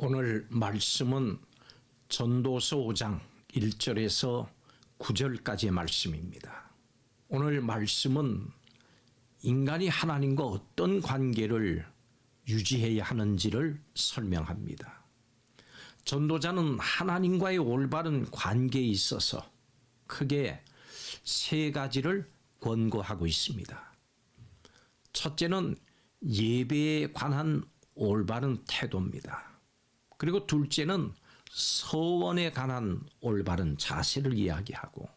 오늘 말씀은 전도서 5장 1절에서 9절까지의 말씀입니다. 오늘 말씀은 인간이 하나님과 어떤 관계를 유지해야 하는지를 설명합니다. 전도자는 하나님과의 올바른 관계에 있어서 크게 세 가지를 권고하고 있습니다. 첫째는 예배에 관한 올바른 태도입니다. 그리고 둘째는 서원에 관한 올바른 자세를 이야기하고,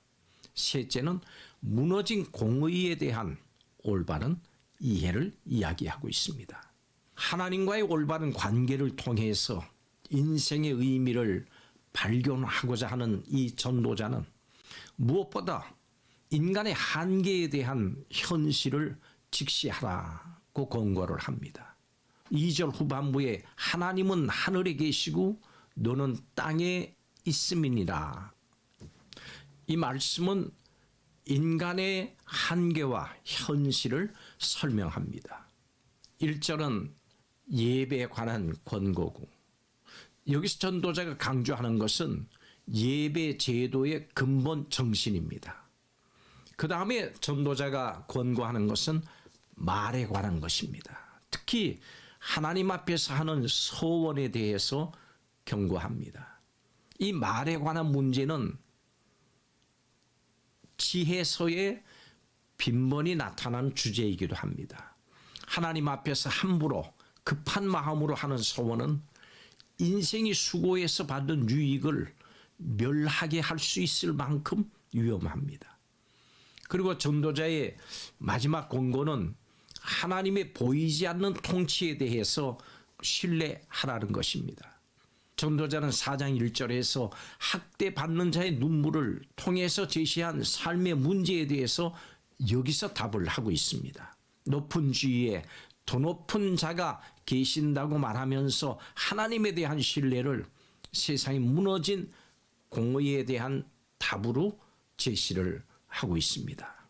셋째는 무너진 공의에 대한 올바른 이해를 이야기하고 있습니다. 하나님과의 올바른 관계를 통해서 인생의 의미를 발견하고자 하는 이 전도자는 무엇보다 인간의 한계에 대한 현실을 직시하라고 권고를 합니다. 2절 후반부에 하나님은 하늘에 계시고 너는 땅에 있음이니라. 이 말씀은 인간의 한계와 현실을 설명합니다. 1절은 예배에 관한 권고고, 여기서 전도자가 강조하는 것은 예배 제도의 근본 정신입니다. 그 다음에 전도자가 권고하는 것은 말에 관한 것입니다. 특히 하나님 앞에서 하는 서원에 대해서 경고합니다. 이 말에 관한 문제는 지혜서에 빈번히 나타난 주제이기도 합니다. 하나님 앞에서 함부로 급한 마음으로 하는 서원은 인생이 수고해서 받은 유익을 멸하게 할 수 있을 만큼 위험합니다. 그리고 전도자의 마지막 권고는 하나님의 보이지 않는 통치에 대해서 신뢰하라는 것입니다. 전도자는 4장 1절에서 학대받는 자의 눈물을 통해서 제시한 삶의 문제에 대해서 여기서 답을 하고 있습니다. 높은 지위에 더 높은 자가 계신다고 말하면서 하나님에 대한 신뢰를 세상이 무너진 공의에 대한 답으로 제시를 하고 있습니다.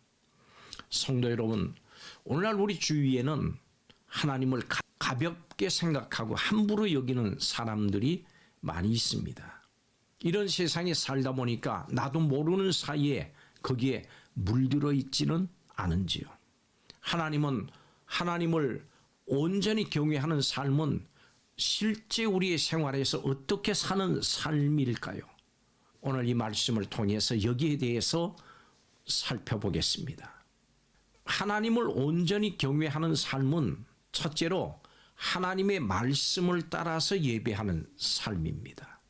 성도 여러분, 오늘날 우리 주위에는 하나님을 가볍게 생각하고 함부로 여기는 사람들이 많이 있습니다. 이런 세상에 살다 보니까 나도 모르는 사이에 거기에 물들어 있지는 않은지요. 하나님을 온전히 경외하는 삶은 실제 우리의 생활에서 어떻게 사는 삶일까요? 오늘 이 말씀을 통해서 여기에 대해서 살펴보겠습니다. 하나님을 온전히 경외하는 삶은 첫째로 하나님의 말씀을 따라서 예배하는 삶입니다.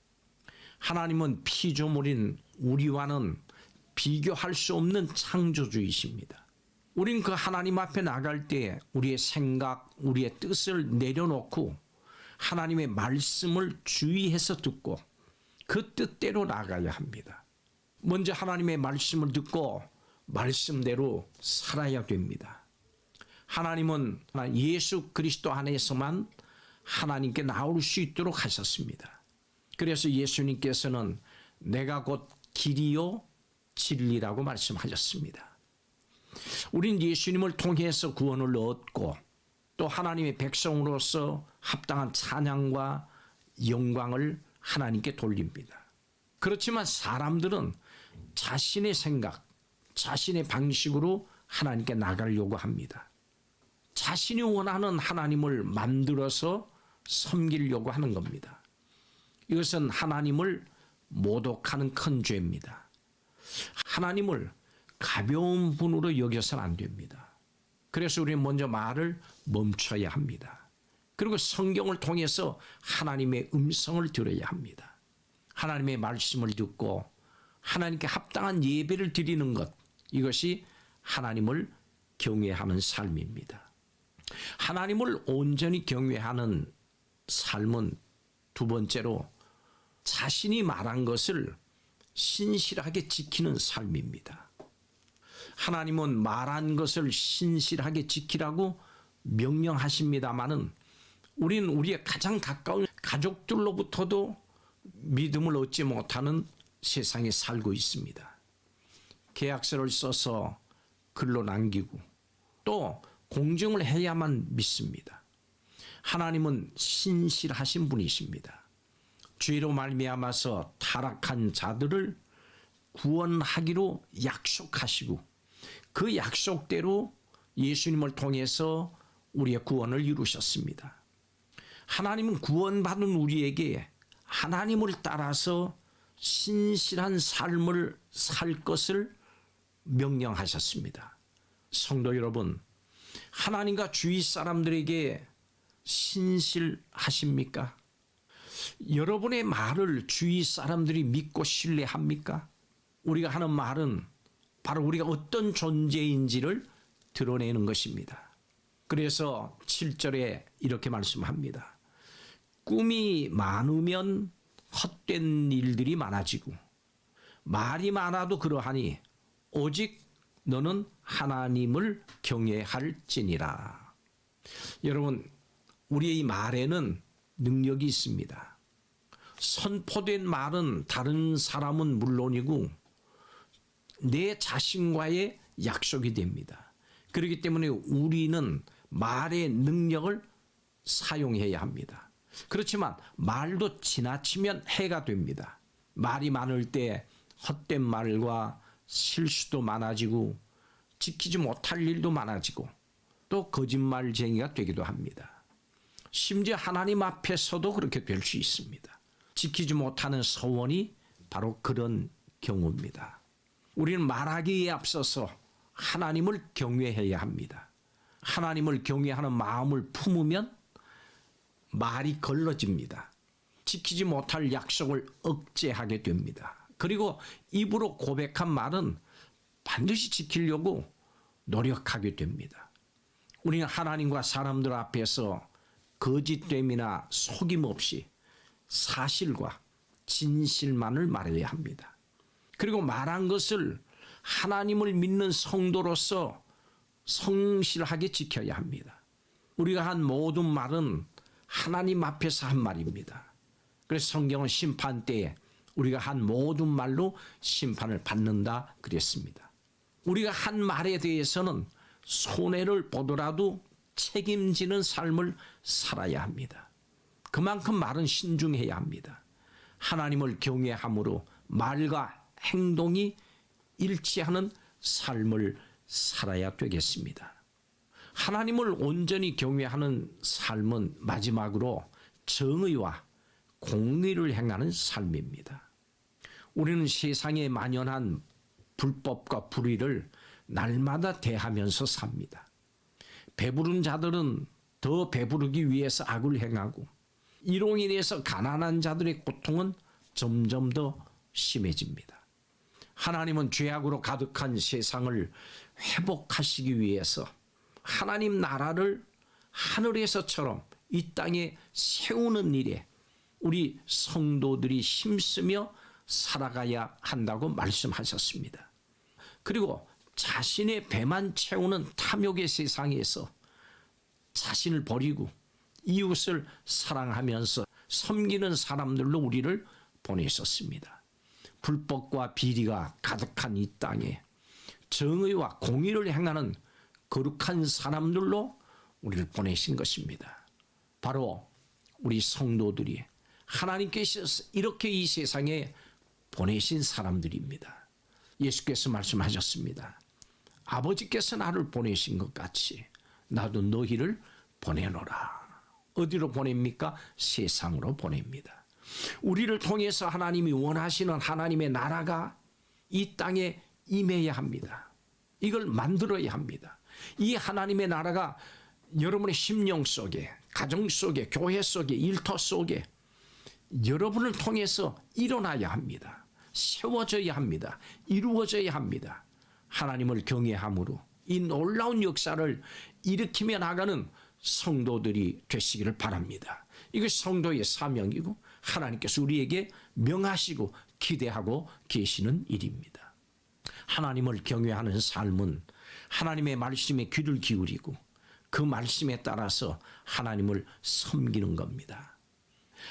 하나님은 피조물인 우리와는 비교할 수 없는 창조주이십니다. 우린 그 하나님 앞에 나갈 때 우리의 생각, 우리의 뜻을 내려놓고 하나님의 말씀을 주의해서 듣고 그 뜻대로 나가야 합니다. 먼저 하나님의 말씀을 듣고 말씀대로 살아야 됩니다. 하나님은 예수 그리스도 안에서만 하나님께 나올 수 있도록 하셨습니다. 그래서 예수님께서는 내가 곧 길이요 진리라고 말씀하셨습니다. 우린 예수님을 통해서 구원을 얻고 또 하나님의 백성으로서 합당한 찬양과 영광을 하나님께 돌립니다. 그렇지만 사람들은 자신의 생각, 자신의 방식으로 하나님께 나가려고 합니다. 자신이 원하는 하나님을 만들어서 섬기려고 하는 겁니다. 이것은 하나님을 모독하는 큰 죄입니다. 하나님을 가벼운 분으로 여겨서는 안 됩니다. 그래서 우리는 먼저 말을 멈춰야 합니다. 그리고 성경을 통해서 하나님의 음성을 들어야 합니다. 하나님의 말씀을 듣고 하나님께 합당한 예배를 드리는 것, 이것이 하나님을 경외하는 삶입니다. 하나님을 온전히 경외하는 삶은 두 번째로 자신이 말한 것을 신실하게 지키는 삶입니다. 하나님은 말한 것을 신실하게 지키라고 명령하십니다마는 우리는 우리의 가장 가까운 가족들로부터도 믿음을 얻지 못하는 세상에 살고 있습니다. 계약서를 써서 글로 남기고 또 공증을 해야만 믿습니다. 하나님은 신실하신 분이십니다. 죄로 말미암아서 타락한 자들을 구원하기로 약속하시고 그 약속대로 예수님을 통해서 우리의 구원을 이루셨습니다. 하나님은 구원받은 우리에게 하나님을 따라서 신실한 삶을 살 것을 명령하셨습니다. 성도 여러분, 하나님과 주위 사람들에게 신실하십니까? 여러분의 말을 주위 사람들이 믿고 신뢰합니까? 우리가 하는 말은 바로 우리가 어떤 존재인지를 드러내는 것입니다. 그래서 7절에 이렇게 말씀합니다. 꿈이 많으면 헛된 일들이 많아지고 말이 많아도 그러하니 오직 너는 하나님을 경외할지니라. 여러분, 우리의 말에는 능력이 있습니다. 선포된 말은 다른 사람은 물론이고 내 자신과의 약속이 됩니다. 그렇기 때문에 우리는 말의 능력을 사용해야 합니다. 그렇지만 말도 지나치면 해가 됩니다. 말이 많을 때 헛된 말과 실수도 많아지고 지키지 못할 일도 많아지고 또 거짓말쟁이가 되기도 합니다. 심지어 하나님 앞에서도 그렇게 될 수 있습니다. 지키지 못하는 서원이 바로 그런 경우입니다. 우리는 말하기에 앞서서 하나님을 경외해야 합니다. 하나님을 경외하는 마음을 품으면 말이 걸러집니다. 지키지 못할 약속을 억제하게 됩니다. 그리고 입으로 고백한 말은 반드시 지키려고 노력하게 됩니다. 우리는 하나님과 사람들 앞에서 거짓됨이나 속임 없이 사실과 진실만을 말해야 합니다. 그리고 말한 것을 하나님을 믿는 성도로서 성실하게 지켜야 합니다. 우리가 한 모든 말은 하나님 앞에서 한 말입니다. 그래서 성경은 심판 때에 우리가 한 모든 말로 심판을 받는다 그랬습니다. 우리가 한 말에 대해서는 손해를 보더라도 책임지는 삶을 살아야 합니다. 그만큼 말은 신중해야 합니다. 하나님을 경외함으로 말과 행동이 일치하는 삶을 살아야 되겠습니다. 하나님을 온전히 경외하는 삶은 마지막으로 정의와 공의를 행하는 삶입니다. 우리는 세상에 만연한 불법과 불의를 날마다 대하면서 삽니다. 배부른 자들은 더 배부르기 위해서 악을 행하고 이로 인해서 가난한 자들의 고통은 점점 더 심해집니다. 하나님은 죄악으로 가득한 세상을 회복하시기 위해서 하나님 나라를 하늘에서처럼 이 땅에 세우는 일에 우리 성도들이 힘쓰며 살아가야 한다고 말씀하셨습니다. 그리고 자신의 배만 채우는 탐욕의 세상에서 자신을 버리고 이웃을 사랑하면서 섬기는 사람들로 우리를 보내셨습니다. 불법과 비리가 가득한 이 땅에 정의와 공의를 행하는 거룩한 사람들로 우리를 보내신 것입니다. 바로 우리 성도들이 하나님께서 이렇게 이 세상에 보내신 사람들입니다. 예수께서 말씀하셨습니다. 아버지께서 나를 보내신 것 같이 나도 너희를 보내노라. 어디로 보냅니까? 세상으로 보냅니다. 우리를 통해서 하나님이 원하시는 하나님의 나라가 이 땅에 임해야 합니다. 이걸 만들어야 합니다. 이 하나님의 나라가 여러분의 심령 속에, 가정 속에, 교회 속에, 일터 속에 여러분을 통해서 일어나야 합니다. 세워져야 합니다. 이루어져야 합니다. 하나님을 경외함으로 이 놀라운 역사를 일으키며 나가는 성도들이 되시기를 바랍니다. 이것이 성도의 사명이고 하나님께서 우리에게 명하시고 기대하고 계시는 일입니다. 하나님을 경외하는 삶은 하나님의 말씀에 귀를 기울이고 그 말씀에 따라서 하나님을 섬기는 겁니다.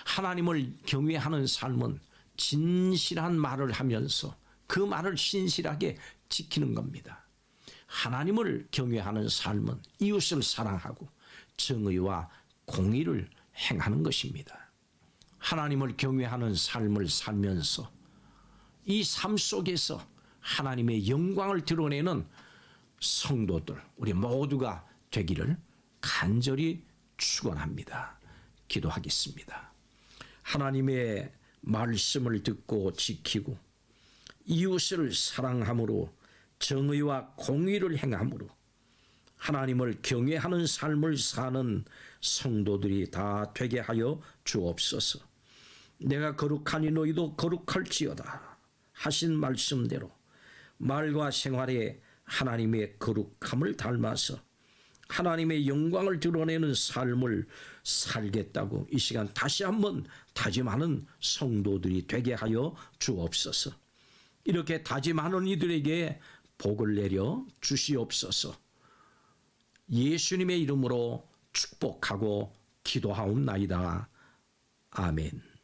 하나님을 경외하는 삶은 진실한 말을 하면서 그 말을 신실하게 지키는 겁니다. 하나님을 경외하는 삶은 이웃을 사랑하고 정의와 공의를 행하는 것입니다. 하나님을 경외하는 삶을 살면서 이 삶 속에서 하나님의 영광을 드러내는 성도들, 우리 모두가 되기를 간절히 축원합니다. 기도하겠습니다. 하나님의 말씀을 듣고 지키고 이웃을 사랑함으로 정의와 공의를 행함으로 하나님을 경외하는 삶을 사는 성도들이 다 되게 하여 주옵소서. 내가 거룩하니 너희도 거룩할지어다 하신 말씀대로 말과 생활에 하나님의 거룩함을 닮아서 하나님의 영광을 드러내는 삶을 살겠다고 이 시간 다시 한번 다짐하는 성도들이 되게 하여 주옵소서. 이렇게 다짐하는 이들에게 복을 내려 주시옵소서. 예수님의 이름으로 축복하고 기도하옵나이다. 아멘.